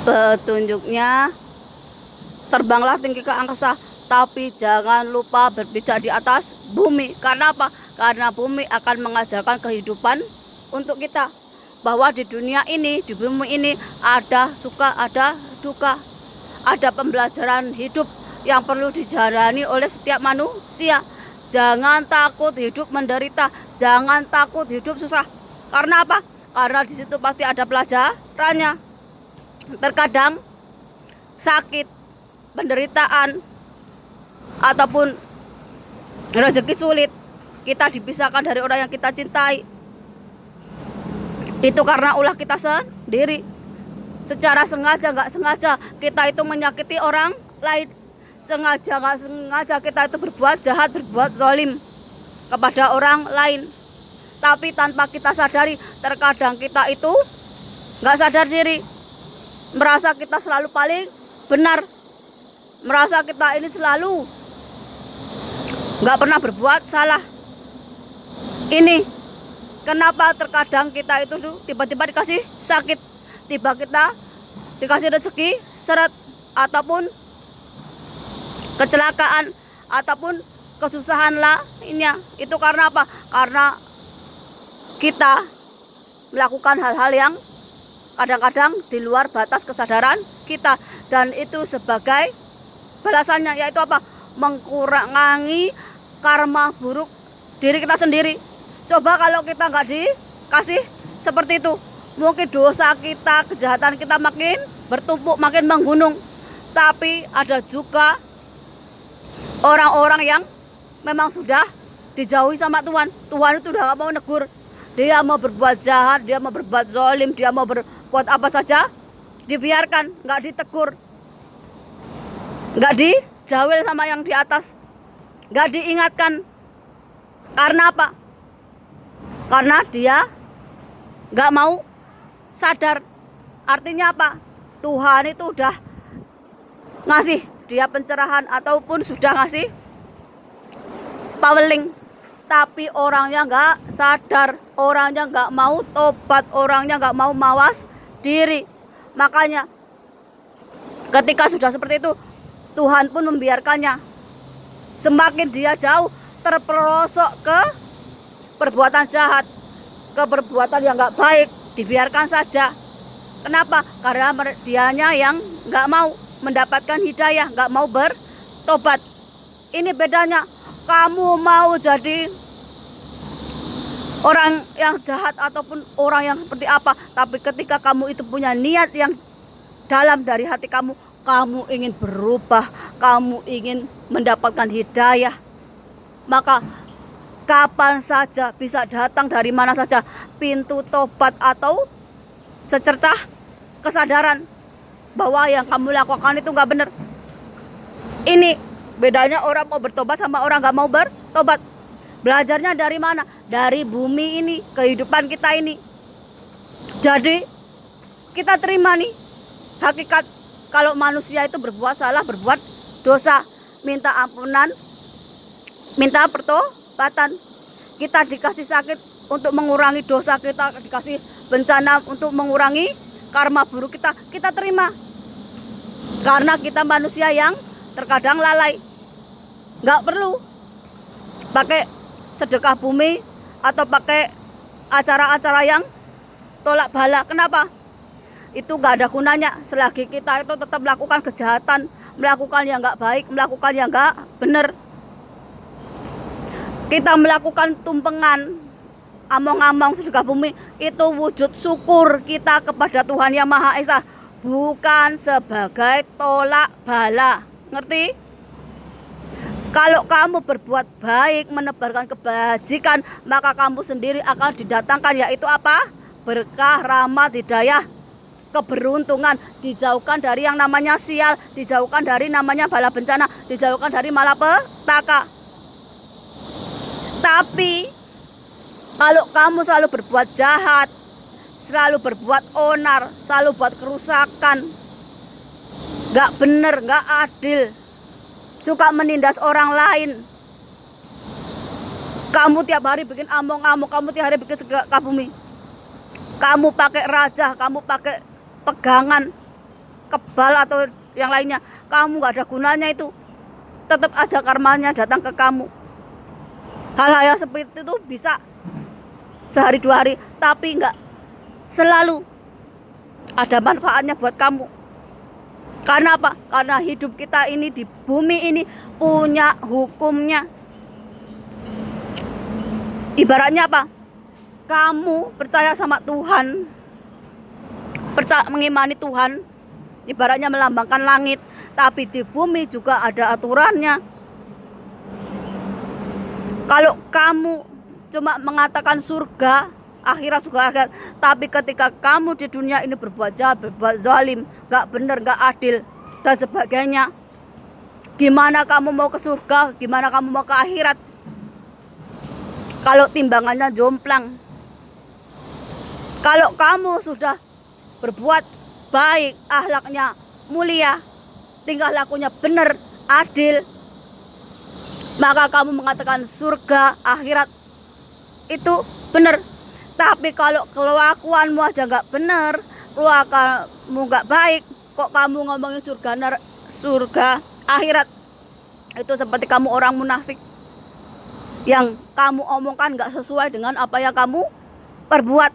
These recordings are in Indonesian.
Petunjuknya, terbanglah tinggi ke angkasa, tapi jangan lupa berpijak di atas bumi. Karena apa? Karena bumi akan mengajarkan kehidupan untuk kita, bahwa di dunia ini, di bumi ini ada suka, ada duka, ada pembelajaran hidup yang perlu dijalani oleh setiap manusia. Jangan takut hidup menderita, jangan takut hidup susah. Karena apa? Karena di situ pasti ada pelajarannya. Terkadang sakit, penderitaan, ataupun rezeki sulit, kita dipisahkan dari orang yang kita cintai. Itu karena ulah kita sendiri. Secara sengaja nggak sengaja kita itu menyakiti orang lain. Sengaja nggak sengaja kita itu berbuat jahat, berbuat zalim kepada orang lain. Tapi tanpa kita sadari, terkadang kita itu nggak sadar diri, merasa kita selalu paling benar, merasa kita ini selalu nggak pernah berbuat salah. Ini kenapa terkadang kita itu tiba-tiba dikasih sakit, tiba kita dikasih rezeki seret, ataupun kecelakaan, ataupun kesusahan lainnya. Itu karena apa? Karena kita melakukan hal-hal yang kadang-kadang di luar batas kesadaran kita, dan itu sebagai balasannya, yaitu apa? Mengurangi karma buruk diri kita sendiri. Coba kalau kita nggak dikasih seperti itu, mungkin dosa kita, kejahatan kita makin bertumpuk, makin menggunung. Tapi ada juga orang-orang yang memang sudah dijauhi sama Tuhan. Tuhan itu udah gak mau negur. Dia mau berbuat jahat, dia mau berbuat zalim, dia mau berbuat apa saja, dibiarkan, nggak ditegur, nggak dijauhi sama yang di atas, nggak diingatkan. Karena apa? Karena dia nggak mau sadar. Artinya apa? Tuhan itu udah ngasih dia pencerahan, ataupun sudah ngasih paweling, tapi orangnya nggak sadar, orangnya nggak mau tobat, orangnya nggak mau mawas diri. Makanya ketika sudah seperti itu, Tuhan pun membiarkannya. Semakin dia jauh terperosok ke perbuatan jahat, ke perbuatan yang nggak baik, dibiarkan saja. Kenapa? Karena dianya yang nggak mau mendapatkan hidayah, nggak mau bertobat. Ini bedanya. Kamu mau jadi orang yang jahat ataupun orang yang seperti apa, tapi ketika kamu itu punya niat yang dalam dari hati kamu, kamu ingin berubah, kamu ingin mendapatkan hidayah, maka kapan saja bisa datang, dari mana saja pintu tobat atau secercah kesadaran bahwa yang kamu lakukan itu nggak benar. Ini bedanya orang mau bertobat sama orang nggak mau bertobat. Belajarnya dari mana? Dari bumi ini, kehidupan kita ini. Jadi kita terima nih hakikat kalau manusia itu berbuat salah, berbuat dosa, minta ampunan, minta pertobatan. Kita dikasih sakit untuk mengurangi dosa kita, dikasih bencana untuk mengurangi karma buruk kita, kita terima. Karena kita manusia yang terkadang lalai, nggak perlu pakai sedekah bumi atau pakai acara-acara yang tolak bala. Kenapa? Itu nggak ada gunanya selagi kita itu tetap melakukan kejahatan, melakukan yang nggak baik, melakukan yang nggak benar. Kita melakukan tumpengan, among-among sedekah bumi, itu wujud syukur kita kepada Tuhan Yang Maha Esa, bukan sebagai tolak bala. Ngerti? Kalau kamu berbuat baik, menebarkan kebajikan, maka kamu sendiri akan didatangkan, yaitu apa? Berkah, rahmat, hidayah, keberuntungan. Dijauhkan dari yang namanya sial, dijauhkan dari namanya bala bencana, dijauhkan dari malapetaka. Tapi kalau kamu selalu berbuat jahat, selalu berbuat onar, selalu buat kerusakan, gak bener, gak adil, suka menindas orang lain, kamu tiap hari bikin among-among, kamu tiap hari bikin segala bumi, kamu pakai raja, kamu pakai pegangan, kebal atau yang lainnya, kamu nggak ada gunanya itu, tetap aja karmanya datang ke kamu. Hal-hal yang seperti itu bisa sehari 2 hari, tapi nggak selalu ada manfaatnya buat kamu. Karena apa? Karena hidup kita ini di bumi ini punya hukumnya. Ibaratnya apa? Kamu percaya sama Tuhan, percaya mengimani Tuhan, ibaratnya melambangkan langit, tapi di bumi juga ada aturannya. Kalau kamu cuma mengatakan surga, akhirat, tapi ketika kamu di dunia ini berbuat jahat, berbuat zalim, gak bener, gak adil, dan sebagainya, gimana kamu mau ke surga, gimana kamu mau ke akhirat kalau timbangannya jomplang? Kalau kamu sudah berbuat baik, akhlaknya mulia, tingkah lakunya benar, adil, maka kamu mengatakan surga, akhirat itu benar. Tapi kalau kelakuanmu aja nggak benar, kelakuanmu nggak baik, kok kamu ngomongin surga, akhirat, itu seperti kamu orang munafik. Yang kamu omongkan nggak sesuai dengan apa yang kamu perbuat.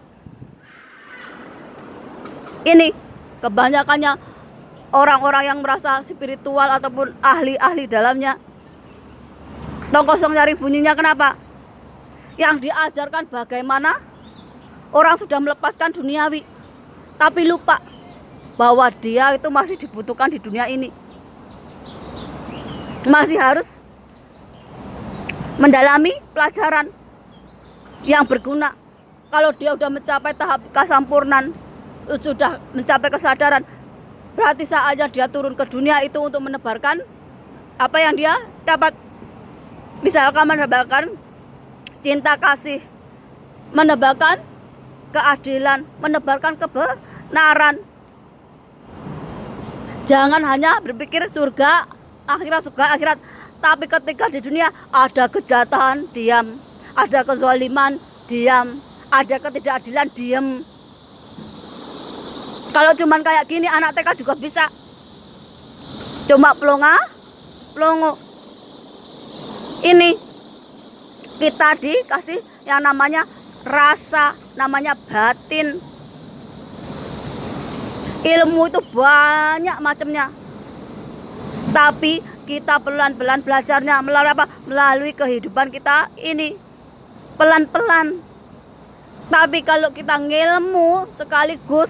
Ini kebanyakannya orang-orang yang merasa spiritual ataupun ahli-ahli dalamnya tong kosong nyari bunyinya. Kenapa? Yang diajarkan bagaimana orang sudah melepaskan duniawi, tapi lupa bahwa dia itu masih dibutuhkan di dunia ini, masih harus mendalami pelajaran yang berguna. Kalau dia sudah mencapai tahap kesempurnaan, sudah mencapai kesadaran, berarti saatnya dia turun ke dunia itu untuk menebarkan apa yang dia dapat. Misalkan menebarkan cinta kasih, menebarkan keadilan, menebarkan kebenaran. Jangan hanya berpikir surga, akhirat, tapi ketika di dunia ada kejahatan, diam. Ada kezaliman, diam. Ada ketidakadilan, diam. Kalau cuman kayak gini anak TK juga bisa. Cuma pelongo. Ini kita dikasih yang namanya rasa, namanya batin. Ilmu itu banyak macamnya. Tapi kita pelan-pelan belajarnya melalui apa? Melalui kehidupan kita ini. Pelan-pelan. Tapi kalau kita ngilmu sekaligus,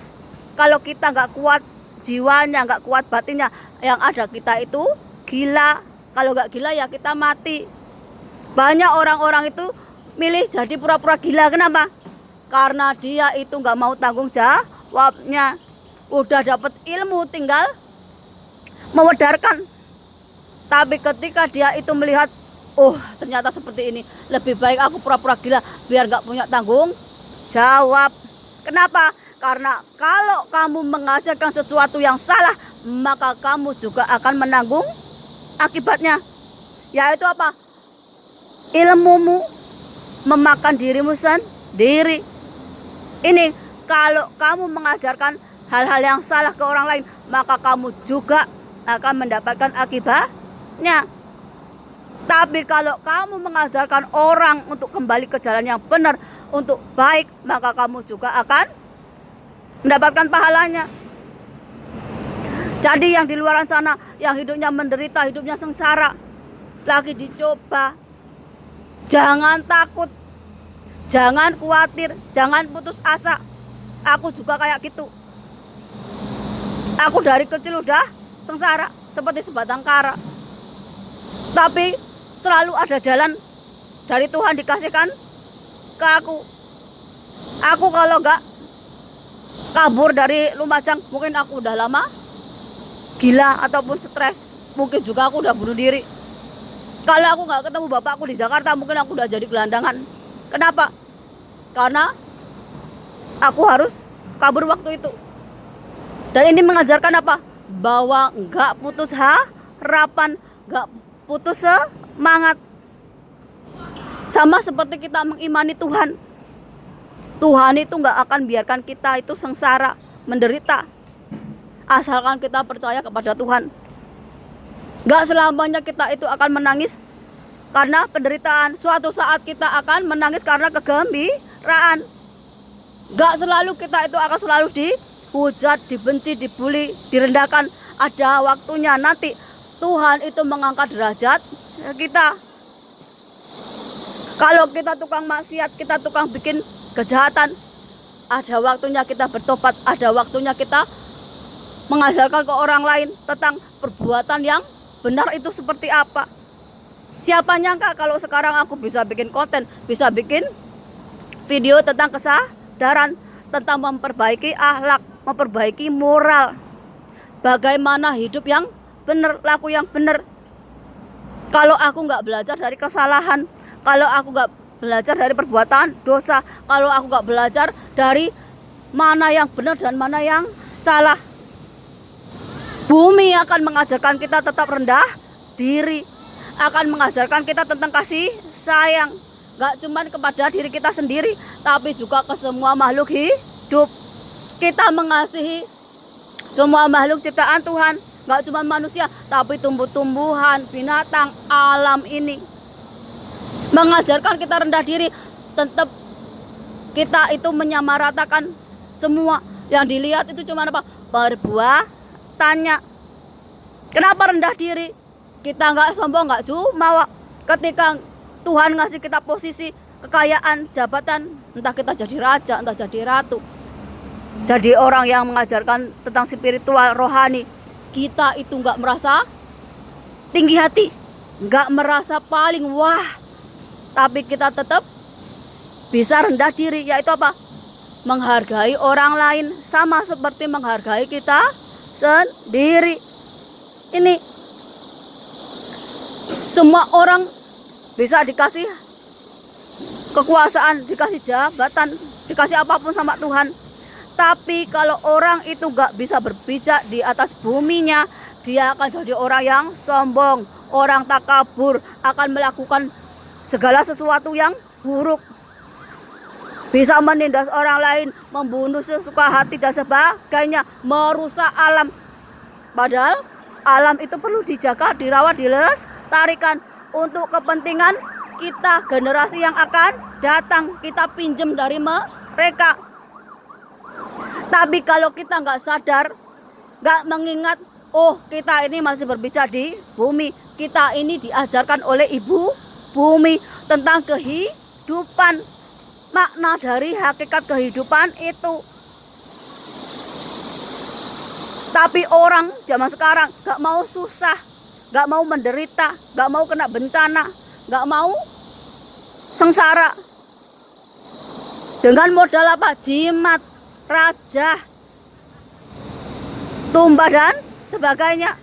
kalau kita nggak kuat jiwanya, nggak kuat batinnya, yang ada kita itu gila. Kalau nggak gila ya kita mati. Banyak orang-orang itu milih jadi pura-pura gila. Kenapa? Karena dia itu nggak mau tanggung jawabnya. Udah dapat ilmu tinggal mewedarkan. Tapi ketika dia itu melihat, oh ternyata seperti ini, lebih baik aku pura-pura gila biar nggak punya tanggung jawab. Kenapa? Karena kalau kamu mengajarkan sesuatu yang salah, maka kamu juga akan menanggung akibatnya. Yaitu apa? Ilmumu memakan dirimu sendiri. Ini kalau kamu mengajarkan hal-hal yang salah ke orang lain, maka kamu juga akan mendapatkan akibatnya. Tapi kalau kamu mengajarkan orang untuk kembali ke jalan yang benar, untuk baik, maka kamu juga akan mendapatkan pahalanya. Jadi yang di luar sana, yang hidupnya menderita, hidupnya sengsara, lagi dicoba, jangan takut, jangan khawatir, jangan putus asa. Aku juga kayak gitu. Aku dari kecil udah sengsara seperti sebatang kara. Tapi selalu ada jalan dari Tuhan dikasihkan ke aku. Aku kalau nggak kabur dari Lumajang, mungkin aku udah lama gila ataupun stres. Mungkin juga aku udah bunuh diri. Kalau aku nggak ketemu bapakku di Jakarta, mungkin aku udah jadi gelandangan. Kenapa? Karena aku harus kabur waktu itu. Dan ini mengajarkan apa? Bahwa nggak putus harapan, nggak putus semangat. Sama seperti kita mengimani Tuhan. Tuhan itu nggak akan biarkan kita itu sengsara, menderita. asalkan kita percaya kepada Tuhan. Gak selamanya kita itu akan menangis karena penderitaan. Suatu saat kita akan menangis karena kegembiraan. Gak selalu kita itu akan selalu dihujat, dibenci, dibully, direndahkan. Ada waktunya nanti Tuhan itu mengangkat derajat kita. Kalau kita tukang maksiat, kita tukang bikin kejahatan, ada waktunya kita bertobat, ada waktunya kita mengajarkan ke orang lain tentang perbuatan yang benar itu seperti apa. Siapa nyangka kalau sekarang aku bisa bikin konten, bisa bikin video tentang kesadaran, tentang memperbaiki akhlak, memperbaiki moral, bagaimana hidup yang benar, laku yang benar. Kalau aku nggak belajar dari kesalahan, kalau aku nggak belajar dari perbuatan dosa, kalau aku nggak belajar dari mana yang benar dan mana yang salah, bumi akan mengajarkan kita tetap rendah diri, akan mengajarkan kita tentang kasih sayang, gak cuma kepada diri kita sendiri, tapi juga ke semua makhluk hidup. Kita mengasihi semua makhluk ciptaan Tuhan, gak cuma manusia, tapi tumbuh-tumbuhan, binatang, alam ini. Mengajarkan kita rendah diri, tetap kita itu menyamaratakan semua. Yang dilihat itu cuma apa? Perbuatannya. Kenapa rendah diri? Kita nggak sombong, nggak jumawa. Ketika Tuhan ngasih kita posisi, kekayaan, jabatan, entah kita jadi raja, entah jadi ratu, jadi orang yang mengajarkan tentang spiritual, rohani, kita itu nggak merasa tinggi hati, nggak merasa paling wah, tapi kita tetap bisa rendah diri, yaitu apa? Menghargai orang lain sama seperti menghargai kita sendiri. Ini semua orang bisa dikasih kekuasaan, dikasih jabatan, dikasih apapun sama Tuhan. Tapi kalau orang itu gak bisa berpijak di atas buminya, dia akan jadi orang yang sombong, orang takabur, akan melakukan segala sesuatu yang buruk. Bisa menindas orang lain, membunuh sesuka hati dan sebagainya, merusak alam. Padahal alam itu perlu dijaga, dirawat, dilestarikan untuk kepentingan kita, generasi yang akan datang. Kita pinjam dari mereka. Tapi kalau kita nggak sadar, nggak mengingat, oh kita ini masih berbicara di bumi, kita ini diajarkan oleh ibu bumi tentang kehidupan, makna dari hakikat kehidupan itu. Tapi orang zaman sekarang gak mau susah, gak mau menderita, gak mau kena bencana, gak mau sengsara. Dengan modal apa? Jimat, raja, tumbah dan sebagainya.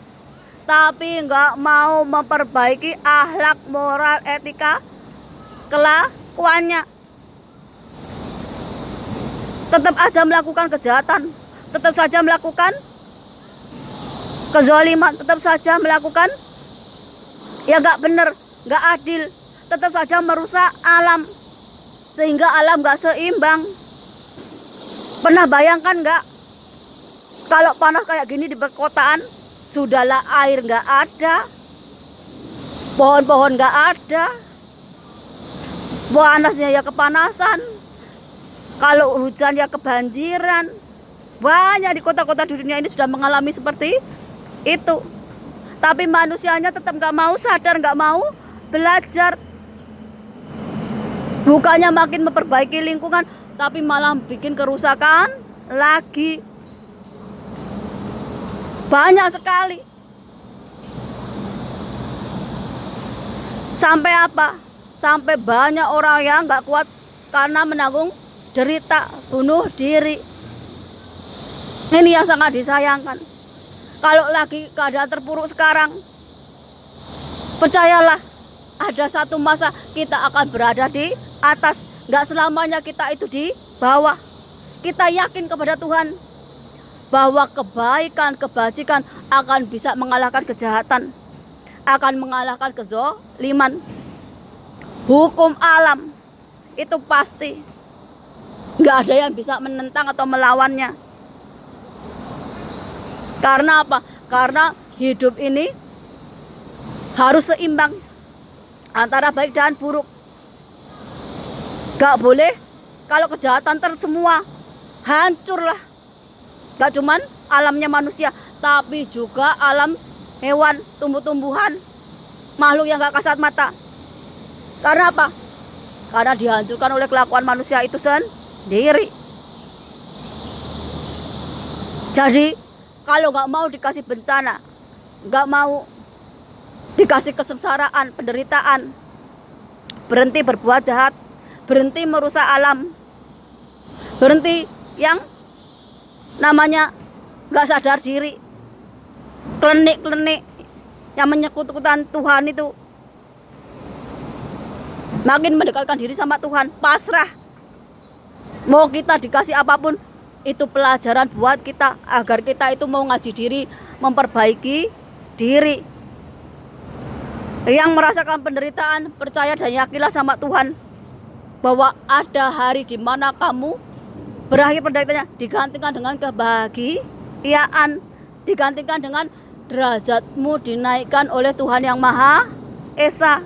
Tapi gak mau memperbaiki akhlak, moral, etika, kelakuannya. Tetap aja melakukan kejahatan, tetap saja melakukan kezaliman, tetap saja melakukan ya gak benar, gak adil, tetap saja merusak alam sehingga alam gak seimbang. Pernah bayangkan gak kalau panas kayak gini di perkotaan, sudahlah air gak ada, pohon-pohon gak ada, panasnya ya kepanasan, kalau hujan ya kebanjiran. Banyak di kota-kota di dunia ini sudah mengalami seperti itu. Tapi manusianya tetap gak mau sadar, gak mau belajar. Bukannya makin memperbaiki lingkungan, tapi malah bikin kerusakan lagi. Banyak sekali. Sampai apa? Sampai banyak orang yang gak kuat karena menanggung derita, bunuh diri. Ini yang sangat disayangkan. Kalau lagi keadaan terpuruk sekarang, percayalah, ada satu masa kita akan berada di atas. Gak selamanya kita itu di bawah. Kita yakin kepada Tuhan bahwa kebaikan, kebajikan akan bisa mengalahkan kejahatan, akan mengalahkan kezaliman. Hukum alam itu pasti, gak ada yang bisa menentang atau melawannya. Karena apa? Karena hidup ini harus seimbang antara baik dan buruk. Gak boleh kalau kejahatan semua hancurlah. Gak cuman alamnya manusia, tapi juga alam hewan, tumbuh-tumbuhan, makhluk yang gak kasat mata. Karena apa? Karena dihancurkan oleh kelakuan manusia itu sendiri. Jadi kalau gak mau dikasih bencana, gak mau dikasih kesengsaraan, penderitaan, berhenti berbuat jahat, berhenti merusak alam, berhenti yang namanya gak sadar diri, klenik-klenik yang menyekutukan Tuhan itu, makin mendekatkan diri sama Tuhan, pasrah. Mau kita dikasih apapun, itu pelajaran buat kita agar kita itu mau ngaji diri, memperbaiki diri. Yang merasakan penderitaan, percaya dan yakinlah sama Tuhan bahwa ada hari di mana kamu berakhir penderitaannya, digantikan dengan kebahagiaan, digantikan dengan derajatmu dinaikkan oleh Tuhan yang Maha Esa.